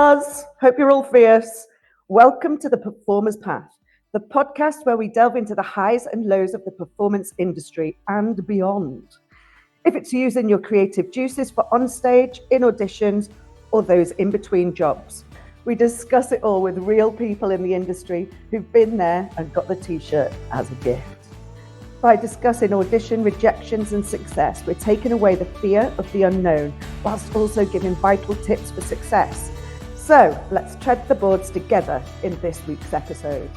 stars. Hope you're all fierce. Welcome to The Performer's Path, the podcast where we delve into the highs and lows of the performance industry and beyond. If it's using your creative juices for onstage, in auditions, or those in between jobs, we discuss it all with real people in the industry who've been there and got the t-shirt as a gift. By discussing audition rejections and success, we're taking away the fear of the unknown, whilst also giving vital tips for success. So let's tread the boards together in this week's episode.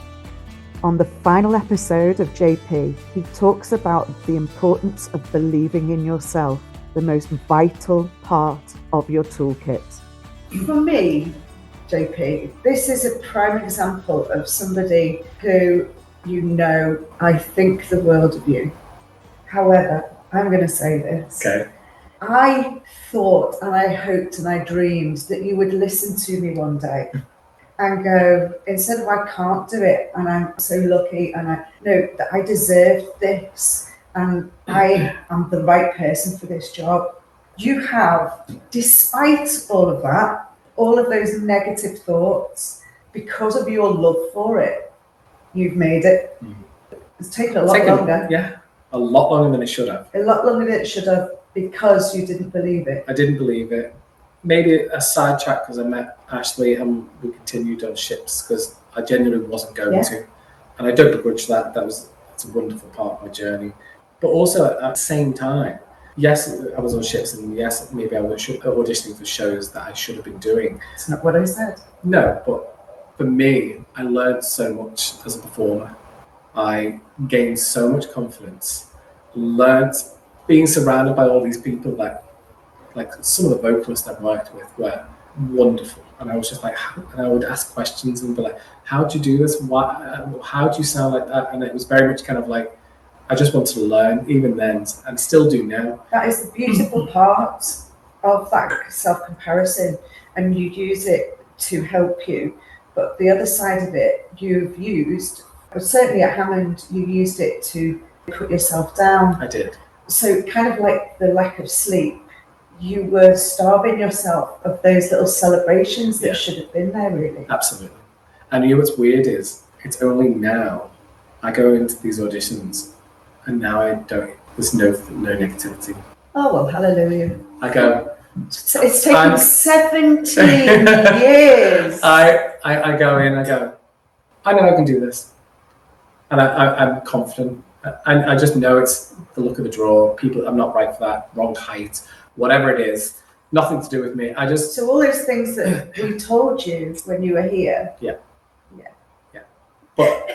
On the final episode of JP, he talks about the importance of believing in yourself, the most vital part of your toolkit. For me, JP, this is a prime example of somebody who, I think the world of you. However, I'm going to say this. Okay. I thought and I hoped and I dreamed that you would listen to me one day and go, instead of I can't do it and I'm so lucky and I know that I deserve this and I am the right person for this job. You have, despite all of that, all of those negative thoughts, because of your love for it, you've made it. It's taken a lot longer. Yeah, a lot longer than it should have. A lot longer than it should have because you didn't believe it. I didn't believe it. Maybe a sidetrack because I met Ashley and we continued on ships because I genuinely wasn't going to. And I don't begrudge that. It's a wonderful part of my journey. But also at the same time, yes, I was on ships and yes, maybe I was auditioning for shows that I should have been doing. It's not what I said. No, but for me, I learned so much as a performer. I gained so much confidence, learned being surrounded by all these people like some of the vocalists I've worked with were wonderful. And I was just like, and I would ask questions and be like, how do you do this? How do you sound like that? And it was very much kind of like, I just wanted to learn even then and still do now. That is the beautiful part of that self-comparison, and you use it to help you. But the other side of it, you've used, certainly at Hammond, you used it to put yourself down. I did. So kind of like the lack of sleep, you were starving yourself of those little celebrations that should have been there, really. Absolutely. And you know what's weird is, it's only now I go into these auditions and now there's no negativity. Oh, well, hallelujah. I go, it's taken 17 years. I go in, I go, I know I can do this. And I'm confident. And I just know it's the look of the draw. People, I'm not right for that, wrong height, whatever it is, nothing to do with me. So all those things that we told you when you were here. Yeah. But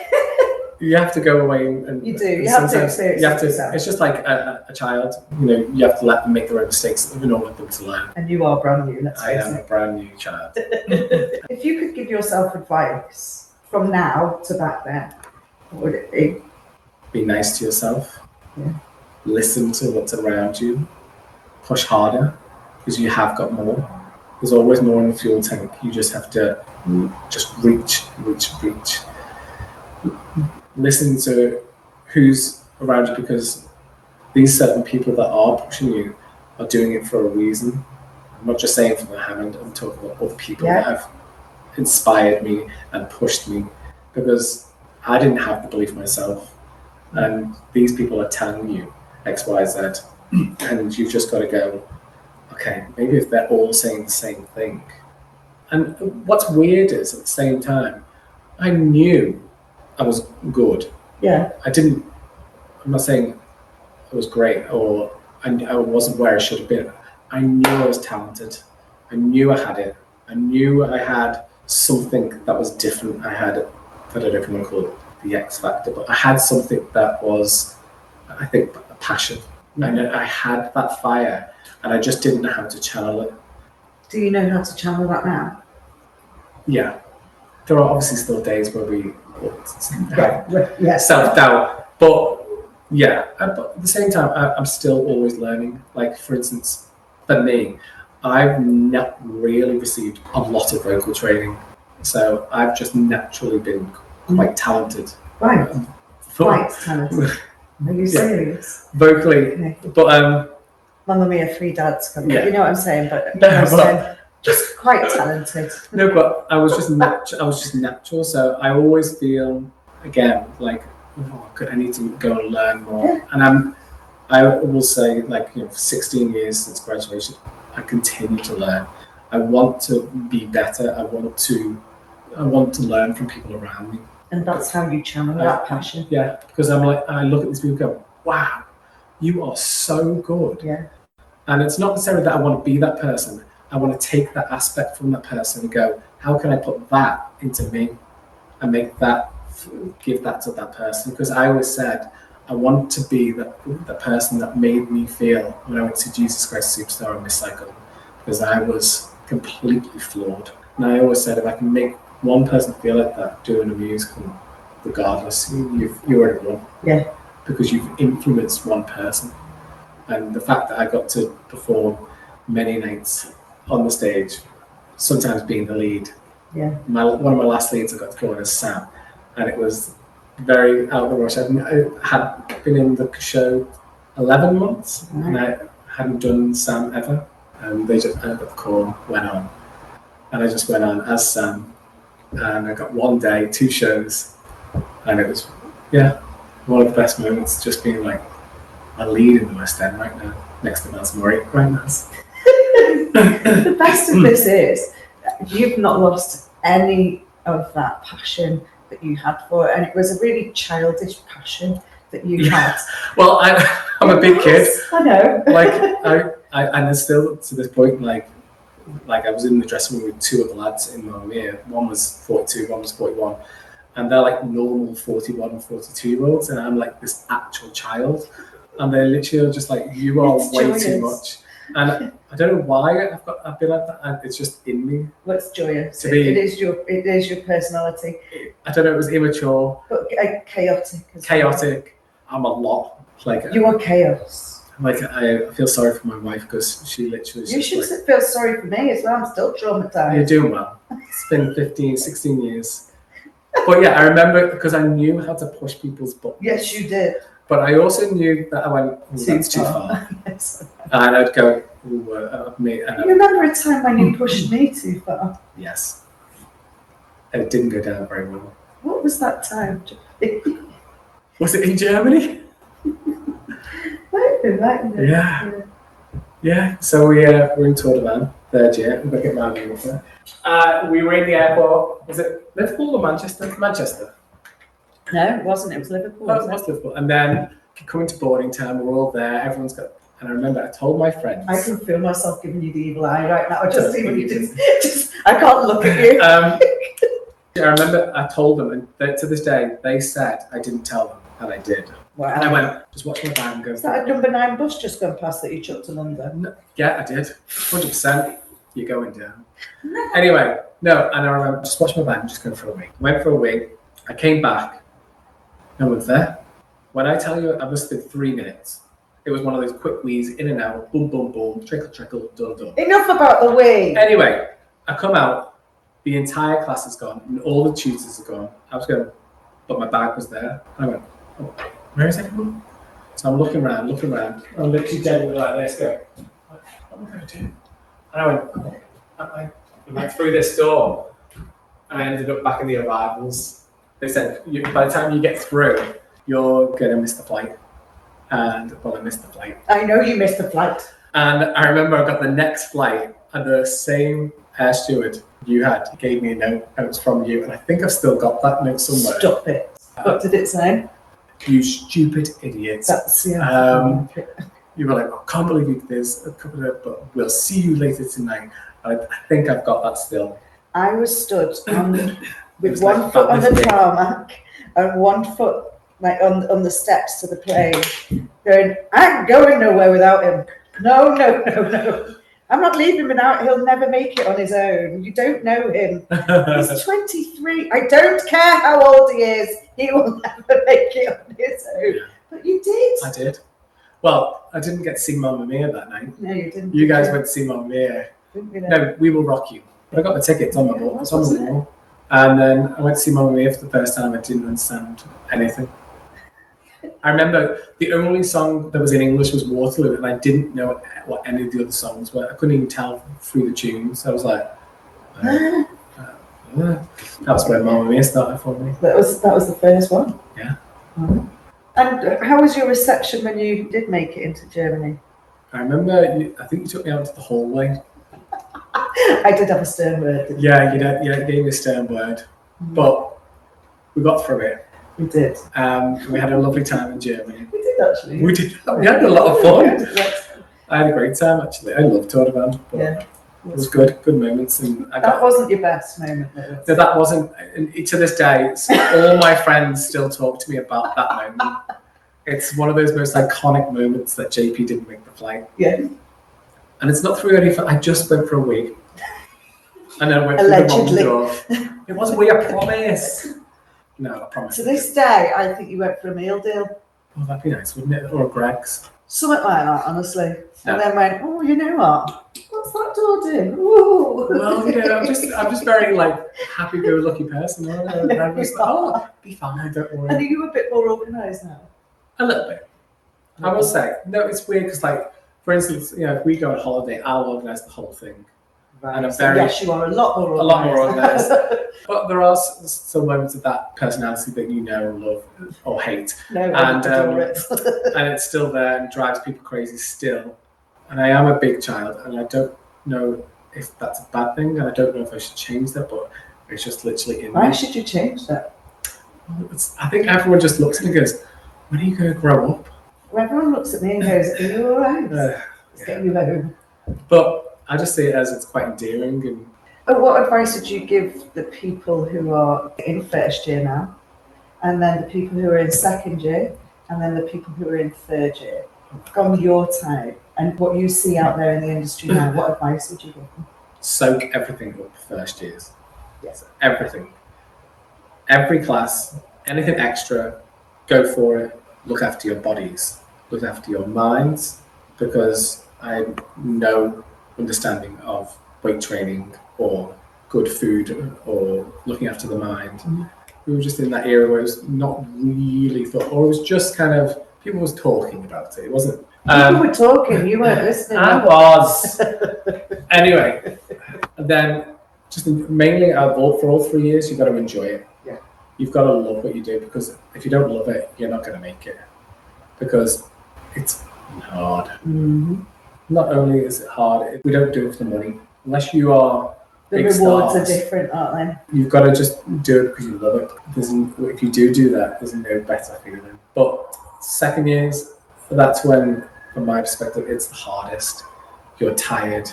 you have to go away and you do. You have to experience it. It's just like a child. You have to let them make their own mistakes in order for them to learn. And you are brand new. I am a brand new child. If you could give yourself advice from now to back then, what would it be? Be nice to yourself. Yeah. Listen to what's around you. Push harder because you have got more. There's always more in the fuel tank. You just have to just reach. Listen to who's around you because these certain people that are pushing you are doing it for a reason. I'm not just saying from the Hammond, I'm talking about other people that have inspired me and pushed me because I didn't have the belief myself. And these people are telling you X, Y, Z. And you've just got to go, okay, maybe if they're all saying the same thing. And what's weird is at the same time, I knew I was good. Yeah. I'm not saying I was great or I wasn't where I should have been. I knew I was talented. I knew I had it. I knew I had something that was different. I don't know if you want to call it the X factor, but I had something that was, I think, a passion. And I had that fire and I just didn't know how to channel it. Do you know how to channel that now? Yeah. There are obviously still days where we have self-doubt, but but at the same time, I'm still always learning. Like, for instance, for me, I've not really received a lot of vocal training, so I've just naturally been quite talented. Right. Quite talented. Are you serious? Vocally, but Mamma Mia, 3 dads coming. Yeah. You know what I'm saying? But Just quite talented. No, but I was just natural. So I always feel again like I need to go and learn more. Yeah. And I will say, like, for 16 years since graduation, I continue to learn. I want to be better. I want to learn from people around me. And that's how you channel that passion. Yeah, because I'm like, I look at these people and go, wow, you are so good. Yeah. And it's not necessarily that I want to be that person. I want to take that aspect from that person and go, how can I put that into me and give that to that person? Because I always said, I want to be the person that made me feel when I went to Jesus Christ Superstar on my cycle, because I was completely flawed. And I always said, if I can make one person feel like that doing a musical, regardless, you've already won. Yeah. Because you've influenced one person. And the fact that I got to perform many nights on the stage, sometimes being the lead. Yeah. One of my last leads I got to go in as Sam, and it was very out of the rush. I had been in the show 11 months, and I hadn't done Sam ever. And they just ended up the call, went on, and I just went on as Sam, and I got 1 day, 2 shows, and it was one of the best moments, just being like a lead in the West End right now, next to Miles Murray right now. The best of this is you've not lost any of that passion that you had for it, and it was a really childish passion that you had. Well, I'm a big kid. I know. Like I and still to this point, like I was in the dressing room with 2 of the lads in Mamma Mia. One was 42, one was 41, and they're like normal 41 and 42-year-olds, and I'm like this actual child, and they're literally just like, you are way too much. And I don't know why I've been like that. And it's just in me. Well, it's joyous. It is your personality. I don't know. It was immature, but chaotic. Chaotic. I'm a lot. Like you are chaos. Like I feel sorry for my wife because she literally. You should feel sorry for me as well. I'm still traumatized. You're doing well. It's been 15, 16 years. But yeah, I remember because I knew how to push people's buttons. Yes, you did. But I also knew that I went, that's too far. Yes. And I'd go, me. You remember a time when you pushed me too far? Yes. And it didn't go down very well. What was that time? Was it in Germany? Yeah. Yeah. So we're in Tour de Man, 3rd year. I'm going to get my name there. We were in the airport. Was it Liverpool or Manchester? Manchester. No, it wasn't. It was Liverpool. Oh, it was Liverpool. And then coming to boarding time, we're all there. Everyone's got. And I remember I told my friends. I can feel myself giving you the evil eye right now. Just even you just I can't look at you. I remember I told them, and to this day they said I didn't tell them, and I did. Wow. And I went, just watch my band go. Is that a number 9 bus just gone past that you chucked to London? No, yeah, I did. 100%. You're going down. Anyway, no, and I remember just watch my band just go for a week. Went for a week. I came back. No one's there. When I tell you, I must have been 3 minutes. It was one of those quick wheeze, in and out, boom, boom, boom, trickle, trickle, done, done. Enough about the wee. Anyway, I come out, the entire class is gone, and all the tutors are gone. I was going, but my bag was there. And I went, oh, where is everyone? So I'm looking around. I'm literally genuinely like this, going, what am I going to do? And I went, I went through this door, and I ended up back in the arrivals. They said, by the time you get through, you're going to miss the flight. And, well, I missed the flight. I know you missed the flight. And I remember I got the next flight, and the same air steward you had gave me a note, and it was from you. And I think I've still got that note somewhere. Stop it. What did it say? You stupid idiots. That's, you were like, I can't believe you did this, but we'll see you later tonight. And I think I've got that still. I was stood with one foot on the tarmac and one foot on the steps to the plane, going, I'm going nowhere without him. No. I'm not leaving without him. He'll never make it on his own. You don't know him. He's 23. I don't care how old he is. He will never make it on his own. But you did. I did. Well, I didn't get to see Mamma Mia that night. No, you didn't. You guys went to see Mamma Mia. No, We Will Rock You. But I got the tickets on my board. It's on the wall. And then I went to see Mamma Mia for the first time. I didn't understand anything. I remember the only song that was in English was Waterloo, and I didn't know what any of the other songs were. I couldn't even tell through the tunes. I was like, that was where Mamma Mia started for me. That was the first one. Yeah. Mm-hmm. And how was your reception when you did make it into Germany? I remember, I think you took me out to the hallway. I did have a stern word. Yeah, you gave me a stern word, but we got through it. We did. We had a lovely time in Germany. We did actually. We did. We had a lot of fun. I had a great time actually. I loved Tour de Band, but it was good moments. And that wasn't your best moment, though. No, that wasn't. And to this day, all my friends still talk to me about that moment. It's one of those most iconic moments that JP didn't make the flight. Yeah. And it's not through any. I just went for a week, and then I went Allegedly. through the wrong door. It wasn't we, I promise. No, I promise. To this day, I think you went for a meal deal. Oh, that'd be nice, wouldn't it? Or a Greg's. Something like that, honestly. No. And then went, oh, you know what? What's that door doing? Ooh. Well, you know, I'm just very like happy-go-lucky person. I'm just like, oh, be fine, don't worry. And are you a bit more organised now? A little bit. I will say. No, it's weird because, like, for instance, you know, if we go on holiday, I'll organise the whole thing. Right. And I'm So very, yes, you are a lot more organised. a lot more organised. But there are still moments of that personality that you know, love, or hate. No, And, I adore it. And it's still there and drives people crazy still. And I am a big child, and I don't know if that's a bad thing, and I don't know if I should change that, but it's just literally in Why me. should you change that? I think everyone just looks at me and goes, when are you going to grow up? Well, everyone looks at me and goes, are you all right? It's getting you home. But I just see it as it's quite endearing. And What advice would you give the people who are in first year now, and then the people who are in second year, and then the people who are in third year? From your time and what you see out there in the industry now, what advice would you give them? soak everything up first years. Yes. Everything. Every class, anything extra, go for it. Look after your bodies. Look after your minds, because I have no understanding of weight training or good food or looking after the mind. Mm-hmm. We were just in that era where it was not really thought, or it was just kind of, people was talking about it. It wasn't. People were talking, you weren't listening. I was. Anyway, and then just mainly for all 3 years, you've got to enjoy it. Yeah. You've got to love what you do, because if you don't love it, you're not going to make it, because it's hard. Mm-hmm. Not only is it hard, we don't do it for the money. Unless you are The big rewards stars, are different, aren't you've got to just do it because you love it. If you do that, there's no better feeling. But second years, that's when, from my perspective, it's the hardest. You're tired.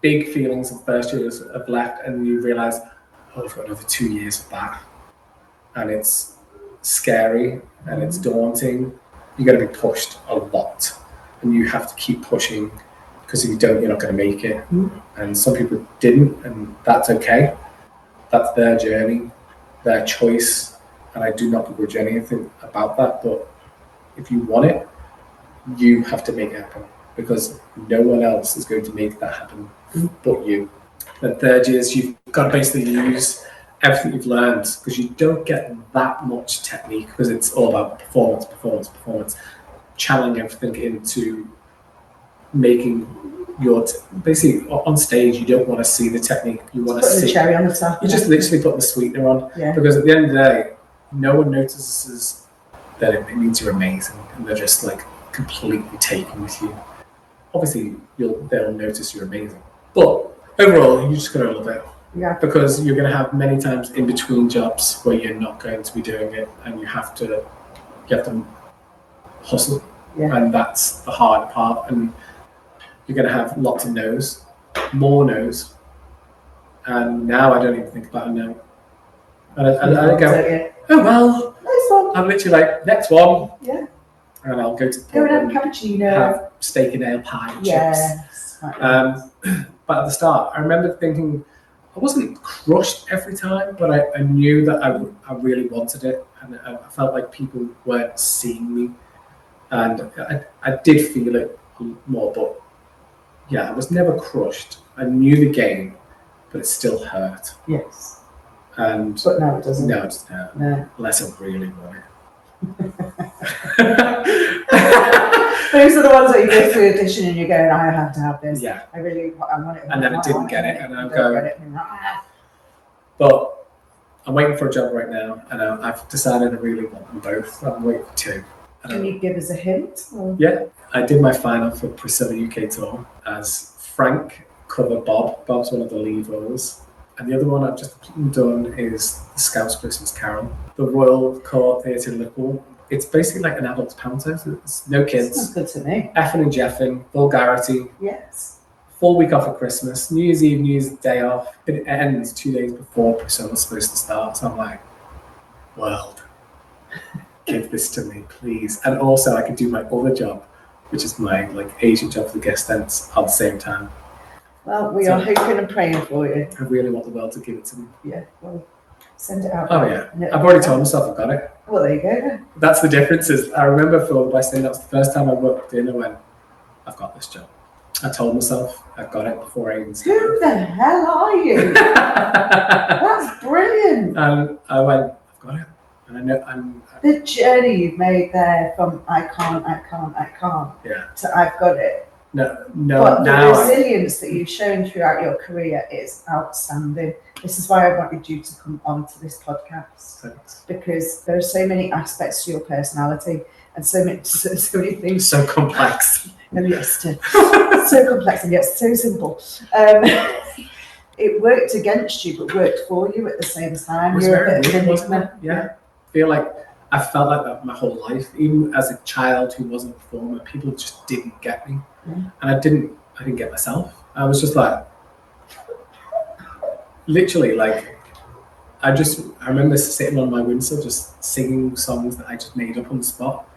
Big feelings of first years have left, and you realise, oh, I've got another 2 years of that. And it's scary and it's daunting. You're going to be pushed a lot, and you have to keep pushing, because if you don't, you're not going to make it. And some people didn't, and that's okay. That's their journey, their choice, and I do not begrudge anything about that. But if you want it, you have to make it happen, because no one else is going to make that happen but you. The third year is you've got to basically use everything you've learned, because you don't get that much technique, because it's all about performance, channeling everything into making your basically on stage. You don't want to see the technique, you want to Put the see cherry on the top. you just literally put the sweetener on. Yeah. Because at the end of the day, no one notices that it means you're amazing, and they're just like completely taken with you. Obviously they'll notice you're amazing, but overall you just gotta love it. Yeah. Because you're going to have many times in between jobs where you're not going to be doing it, and you have to hustle. Yeah. And that's the hard part. And you're going to have lots of no's, more no's. And now I don't even think about a no. And I go, oh well, Nice one. I'm literally like, next one. Yeah. And I'll go to the Go pub and have a cappuccino. have steak and ale pie and chips. Yes. But at the start, I remember thinking, I wasn't crushed every time, but I knew that I really wanted it, and I felt like people weren't seeing me, and I did feel it more, but yeah, I was never crushed. I knew the game, but it still hurt. Yes. And But now it doesn't. no, it's not, No. unless I really want it. Those are the ones that you go through audition and you're going, I have to have this. Yeah. I want it. And then I didn't get it, and I'm going. Ah. But I'm waiting for a job right now, and I've decided I really want them both. I'm waiting for two. Can you give us a hint? Or? Yeah, I did my final for Priscilla UK tour as Frank cover Bob. Bob's one of the lead roles. And the other one I've just done is the Scouse Christmas Carol, the Royal Court Theatre in Liverpool. It's basically like an adult's panto, so it's no kids. Sounds good to me. Effing and jeffing, vulgarity. Yes. Full week off at Christmas, New Year's Eve, New Year's Day off. It ends 2 days before Priscilla's supposed to start. So I'm like, world, give this to me, please. And also I can do my other job, which is my agent job for the guest dance at the same time. Well, we are hoping and praying for you. I really want the world to give it to me. Yeah, well, send it out. Oh yeah, I've already told myself I've got it. Well, there you go then. That's the difference. Is I remember for by saying that was the first time I walked in and went, I've got this job. I told myself I've got it before I even started. Who the hell are you? That's brilliant. And I went, I've got it. And I know The journey you've made there from I can't, yeah. to I've got it. No, But the now resilience that you've shown throughout your career is outstanding. This is why I wanted you to come onto this podcast. Thanks. Because there are so many aspects to your personality and so many things. So complex. And yes, so complex and yet so simple. It worked against you, but worked for you at the same time. It was You're very a bit weird, of wasn't an it? Yeah. I feel like I felt like that my whole life, even as a child who wasn't a performer, people just didn't get me, and I didn't get myself. I was just like, literally, I remember sitting on my windowsill just singing songs that I just made up on the spot.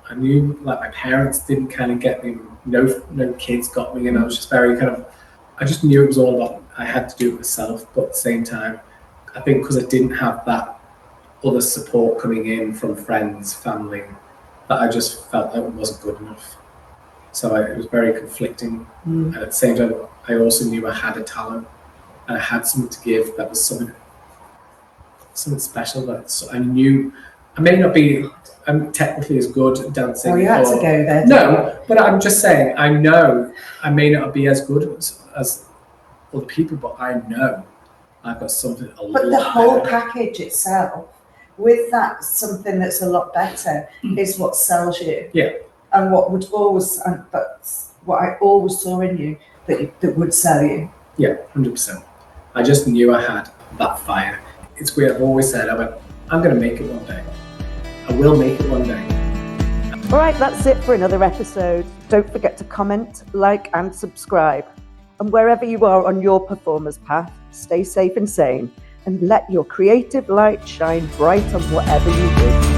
I knew my parents didn't kind of get me, no kids got me, and I was just very I just knew it was all about, I had to do it myself, but at the same time, I think because I didn't have that other support coming in from friends, family, that I just felt that it wasn't good enough. So it was very conflicting. And at the same time, I also knew I had a talent and I had something to give that was something special. That I knew I may not be technically as good at dancing. Oh, you had to go there. No, but I'm just saying, I know I may not be as good as other people, but I know I've got something a lot better. But the whole package itself, with that something that's a lot better, is what sells you. Yeah. And what I always saw in you that would sell you. Yeah, 100%. I just knew I had that fire. It's weird. I've always said, I'm going to make it one day. I will make it one day. All right, that's it for another episode. Don't forget to comment, like, and subscribe. And wherever you are on your performer's path, stay safe and sane, and let your creative light shine bright on whatever you do.